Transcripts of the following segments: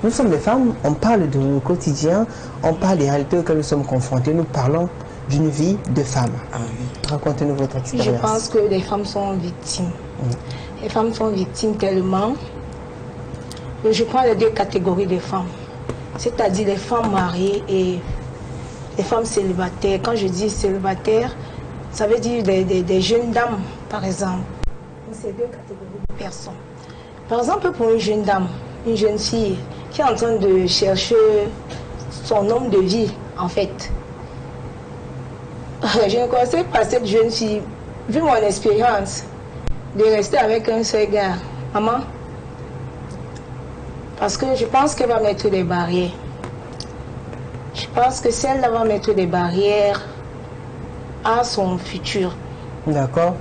Nous sommes des femmes, on parle de nos quotidiens, on parle des réalités auxquelles nous sommes confrontés, nous parlons d'une vie de femme. Racontez-nous votre expérience. Je pense que les femmes sont victimes. Les femmes sont victimes tellement. Je prends les deux catégories de femmes, c'est-à-dire les femmes mariées et les femmes célibataires. Quand je dis célibataire, ça veut dire des jeunes dames, par exemple. C'est deux catégories de personnes. Par exemple, pour une jeune dame, une jeune fille qui est en train de chercher son homme de vie, en fait. Je ne conseille pas cette jeune fille, vu mon expérience, de rester avec un seul gars. Maman, parce que je pense qu'elle va mettre des barrières. Je pense que celle-là va mettre des barrières à son futur. D'accord.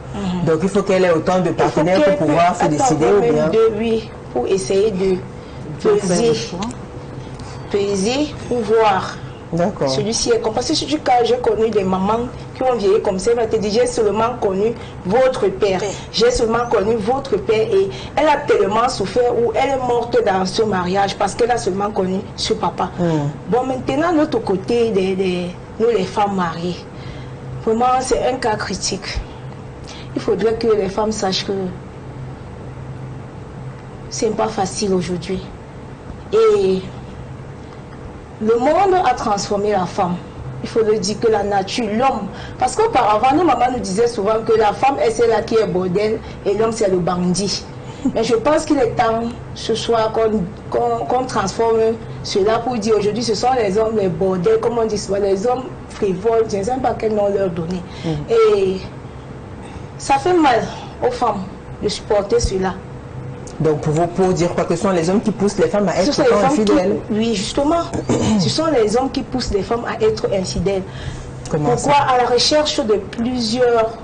Donc il faut qu'elle ait autant de partenaires pour pouvoir se décider ou bien... Oui, pour essayer de peser pour voir. D'accord. Celui-ci est comme... Parce que si j'ai connu des mamans qui ont vieilli comme ça, elle va te dire, j'ai seulement connu votre père. J'ai seulement connu votre père et elle a tellement souffert ou elle est morte dans ce mariage parce qu'elle a seulement connu ce papa. Bon, maintenant, l'autre côté, nous les femmes mariées, vraiment, c'est un cas critique. Il faudrait que les femmes sachent que c'est pas facile aujourd'hui. Et le monde a transformé la femme. Il faut le dire que la nature, l'homme. Parce qu'auparavant, nos mamans nous disaient souvent que la femme est celle qui est bordel et l'homme c'est le bandit. Mais je pense qu'il est temps ce soir qu'on transforme cela pour dire aujourd'hui ce sont les hommes les bordels, comme on dit souvent, les hommes frivoles, je ne sais pas quel nom leur donner. Et ça fait mal aux femmes de supporter cela. Donc pour dire quoi, que ce sont les hommes qui poussent les femmes à être infidèles. Oui, justement. Ce sont les hommes qui poussent les femmes à être infidèles. Pourquoi? À la recherche de plusieurs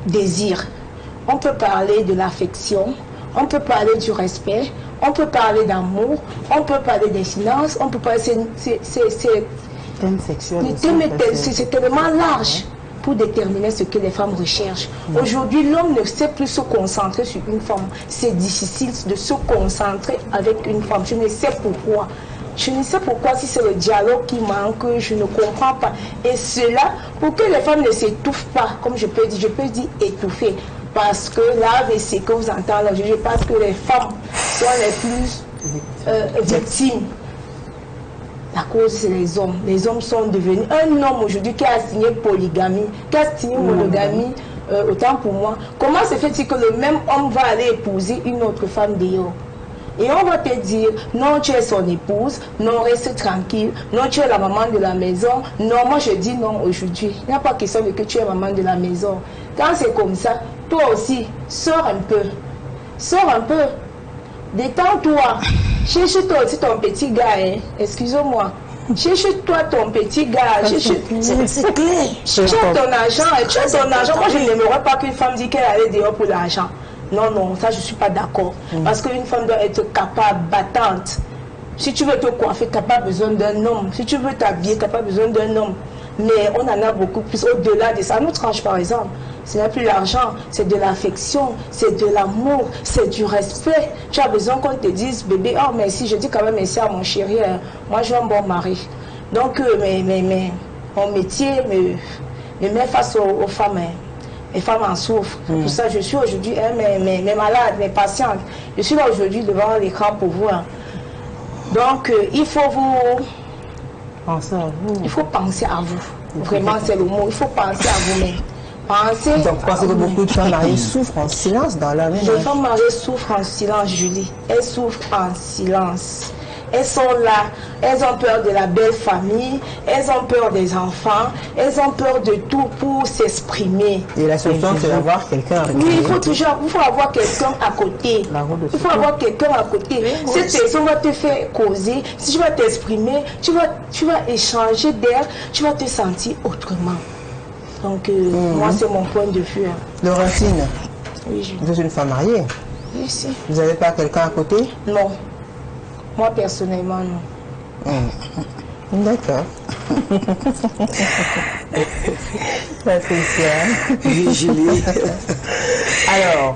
désirs. On peut parler de l'affection, on peut parler du respect, on peut parler d'amour, on peut parler des finances, on peut parler... C'est tellement large pour déterminer ce que les femmes recherchent. Aujourd'hui, l'homme ne sait plus se concentrer sur une femme. C'est difficile de se concentrer avec une femme. Je ne sais pourquoi. Je ne sais pourquoi, si c'est le dialogue qui manque, je ne comprends pas. Et cela, pour que les femmes ne s'étouffent pas, comme je peux dire étouffer. Parce que là, avec ce que vous entendez, je pense que les femmes sont les plus victimes. La cause, c'est les hommes. Les hommes sont devenus... Un homme aujourd'hui qui a signé polygamie, qui a signé monogamie, autant pour moi, comment se fait-il que le même homme va aller épouser une autre femme dehors? Et on va te dire, non, tu es son épouse, non, reste tranquille, non, tu es la maman de la maison. Non, moi je dis non aujourd'hui. Il n'y a pas question de que tu es maman de la maison. Quand c'est comme ça, toi aussi, sors un peu. Sors un peu. Détends-toi. Cherche-toi aussi ton petit gars, hein. Excuse-moi. Cherche-toi ton petit gars. C'est clair. Cherche ton argent. Cherche ton argent. Moi, je n'aimerais pas qu'une femme dise qu'elle allait dehors pour l'argent. Non, non, ça, je ne suis pas d'accord. Parce qu'une femme doit être capable, battante. Si tu veux te coiffer, tu n'as pas besoin d'un homme. Si tu veux t'habiller, tu n'as pas besoin d'un homme. Mais on en a beaucoup plus au-delà de ça. À notre âge, par exemple, ce n'est plus l'argent, c'est de l'affection, c'est de l'amour, c'est du respect. Tu as besoin qu'on te dise, bébé, oh merci, je dis quand même merci à mon chéri, moi je veux un bon mari. Donc, mon métier me met face aux femmes. Les femmes en souffrent. Pour ça, je suis aujourd'hui, mes malades, mes patientes, je suis là aujourd'hui devant l'écran pour vous. Donc, il faut vous... Pensez à vous. Il faut penser à vous. Vraiment, c'est le mot. Il faut penser à vous-même. Pensez. Donc, pensez que beaucoup de femmes mariées souffrent en silence dans la vie. Les femmes mariées souffrent en silence, Julie. Elles souffrent en silence. Elles sont là, elles ont peur de la belle famille, elles ont peur des enfants, elles ont peur de tout pour s'exprimer. Et la solution, c'est d'avoir quelqu'un à côté. Oui, il faut avoir quelqu'un à côté. Il faut avoir quelqu'un à côté. Cette personne va te faire causer. Si tu vas t'exprimer, tu vas échanger d'air, tu vas te sentir autrement. Donc, moi, c'est mon point de vue. Laurentine, oui, vous êtes une femme mariée? Oui, si. Vous n'avez pas quelqu'un à côté? Non. Moi, personnellement, non. D'accord. Patricia. Oui, Julie. Alors,